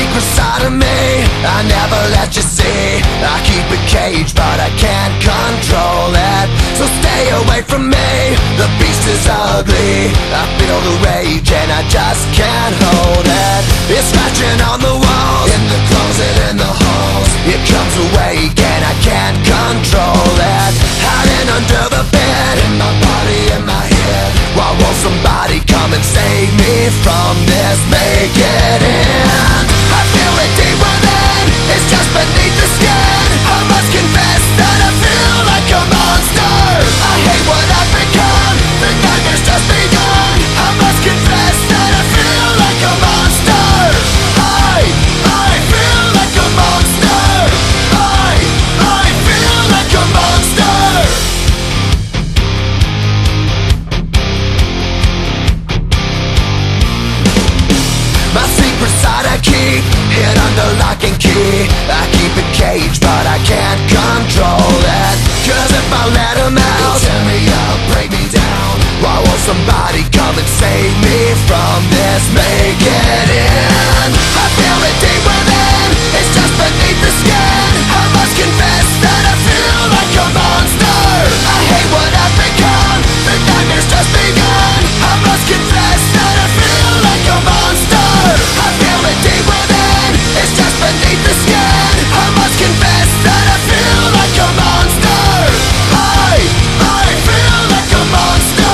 secret side of me I never let you see. I keep it caged but I can't control it. So stay away from me, the beast is ugly. I feel the rage and I just can't hold it. It's scratching on the walls, in the closet, in the halls. It comes awake and I can't control it. Hiding under the bed, in my body, in my head. Why won't somebody come and save me from this? Make it end. I feel it deep within, it's just beneath the skin. I must confess that I feel like a monster. I hate what I've become, the nightmare's just begun. I must confess that I feel like a monster. I feel like a monster. I feel like a monster. My secret side I keep hid under lock and key. I keep it caged but I can't control it. Cause if I let him out, he'll tear me up, break me down. Why won't somebody come and save me from this? Make it end. I feel it deep within, it's just beneath the skin. I must confess that I feel like a monster. I hate what I've become, the nightmare's just begun. I must confess that I feel like a monster. I feel it deep within, it's just beneath the skin. I must confess that I feel like a monster. I feel like a monster.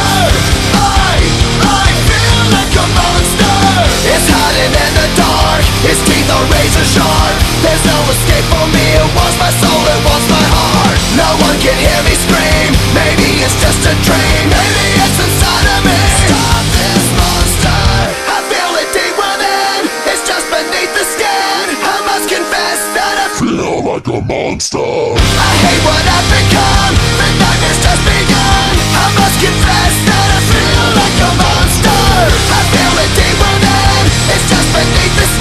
I feel like a monster. It's hiding in the dark, its teeth are razor sharp. There's no escape for me, it wants my soul, it wants my heart. No one can hear me scream, maybe it's just a dream. Maybe it's inside of me. Stop this monster. I feel it deep within, it's just beneath the skin. I must confess that I feel like a monster. I hate what I've become, the nightmare's just begun. I must confess that I feel like a monster. I feel it deep within, it's just beneath the skin.